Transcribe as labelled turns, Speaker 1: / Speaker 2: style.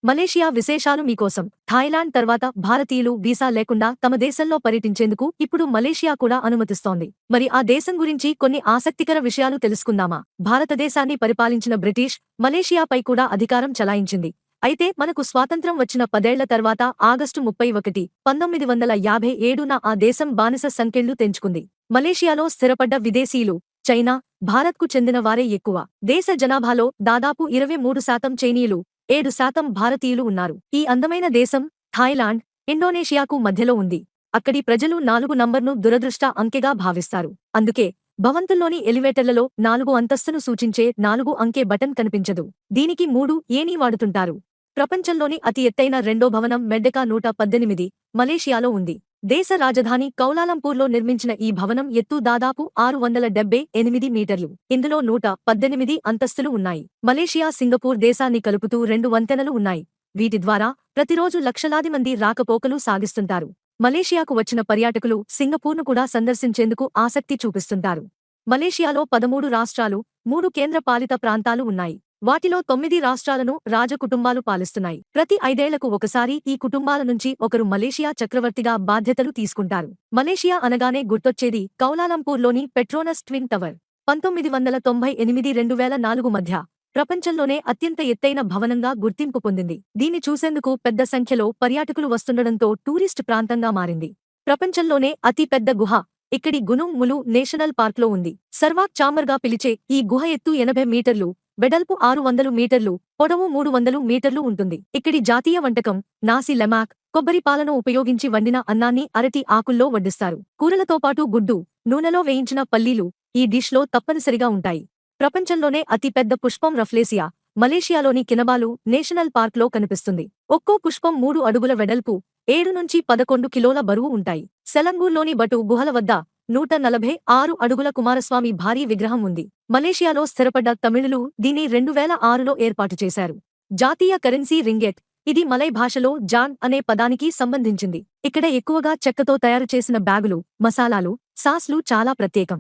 Speaker 1: Malaysia విశేషాలు మీకోసం. Thailand తర్వాత భారతీయులు వీసా లేకుండా తమ దేశంలో పర్యటించేందుకు ఇప్పుడు మలేషియా కూడా అనుమతిస్తోంది. మరి ఆ దేశం గురించి కొన్ని ఆసక్తికర విషయాలు తెలుసుకుందామా? భారతదేశాన్ని పరిపాలించిన బ్రిటిష్ మలేషియాపై కూడా అధికారం చలాయించింది. అయితే మనకు స్వాతంత్ర్యం వచ్చిన 10 ఏళ్ల తర్వాత ఆగస్టు 31, 1957న ఆ దేశం బానిస సంకెళ్లు తెంచుకుంది. మలేషియాలో స్థిరపడ్డ విదేశీయులు చైనా, భారత్కు చెందిన వారే ఎక్కువ. దేశ జనాభాలో దాదాపు 23% చైనీయులు, 7% భారతీయులు ఉన్నారు. ఈ అందమైన దేశం థాయిలాండ్, ఇండోనేషియాకు మధ్యలో ఉంది. అక్కడి ప్రజలు 4 నంబర్ను దురదృష్ట అంకెగా భావిస్తారు. అందుకే భవంతుల్లోని ఎలివేటర్లలో 4 అంతస్తును సూచించే 4 అంకె బటన్ కనిపించదు. దీనికి 3 ఏని వాడుతుంటారు. ప్రపంచంలోని అతి ఎత్తైన రెండో భవనం మెడ్డెకా 118 మలేషియాలో ఉంది. దేశ రాజధాని కౌలాలంపూర్లో నిర్మించిన ఈ భవనం ఎత్తు దాదాపు 678 మీటర్లు. ఇందులో 118 అంతస్తులు ఉన్నాయి. మలేషియా సింగపూర్ దేశాన్ని కలుపుతూ 2 వంతెనలు ఉన్నాయి. వీటి ద్వారా ప్రతిరోజు లక్షలాది మంది రాకపోకలు సాగిస్తుంటారు. మలేషియాకు వచ్చిన పర్యాటకులు సింగపూర్ను కూడా సందర్శించేందుకు ఆసక్తి చూపిస్తుంటారు. మలేషియాలో 13 రాష్ట్రాలు, 3 కేంద్రపాలిత ప్రాంతాలు ఉన్నాయి. వాటిలో 9 రాష్ట్రాలను రాజకుటుంబాలు పాలిస్తున్నాయి. ప్రతి 5 ఏళ్లకు ఒకసారి ఈ కుటుంబాల నుంచి ఒకరు మలేషియా చక్రవర్తిగా బాధ్యతలు తీసుకుంటారు. మలేషియా అనగానే గుర్తొచ్చేది కౌలాలంపూర్లోని పెట్రోనస్ ట్విన్ టవర్. 1998-2004 మధ్య ప్రపంచంలోనే అత్యంత ఎత్తైన భవనంగా గుర్తింపు పొందింది. దీన్ని చూసేందుకు పెద్ద సంఖ్యలో పర్యాటకులు వస్తుండడంతో టూరిస్ట్ ప్రాంతంగా మారింది. ప్రపంచంలోనే అతి పెద్ద గుహ ఇక్కడి గునుంగ్ ములు నేషనల్ పార్క్లో ఉంది. సర్వాక్ చామర్గా పిలిచే ఈ గుహ ఎత్తు 80 మీటర్లు, వెడల్పు 600 మీటర్లు, పొడవు 300 మీటర్లు ఉంటుంది. ఇక్కడి జాతీయ వంటకం నాసి లెమాక్. కొబ్బరి పాలను ఉపయోగించి వండిన అన్నాన్ని అరటి ఆకుల్లో వడ్డిస్తారు. కూరలతో పాటు గుడ్డు, నూనెలో వేయించిన పల్లీలు ఈ డిష్లో తప్పనిసరిగా ఉంటాయి. ప్రపంచంలోనే అతి పెద్ద పుష్పం రఫ్లేసియా మలేషియాలోని కినబాలు నేషనల్ పార్క్లో కనిపిస్తుంది. ఒక్కో పుష్పం 3 అడుగుల వెడల్పు, 7 నుంచి 11 కిలోల బరువు ఉంటాయి. సెలంగూర్లోని బటు గుహల వద్ద 146 అడుగుల కుమారస్వామి భారీ విగ్రహం ఉంది. మలేషియాలో స్థిరపడ్డ తమిళులు దీన్ని 2006లో ఏర్పాటు చేశారు. జాతీయ కరెన్సీ రింగెట్. ఇది మలై భాషలో జాన్ అనే పదానికి సంబంధించింది. ఇక్కడ ఎక్కువగా చెక్కతో తయారు చేసిన బ్యాగులు, మసాలాలు, సాస్లు చాలా ప్రత్యేకం.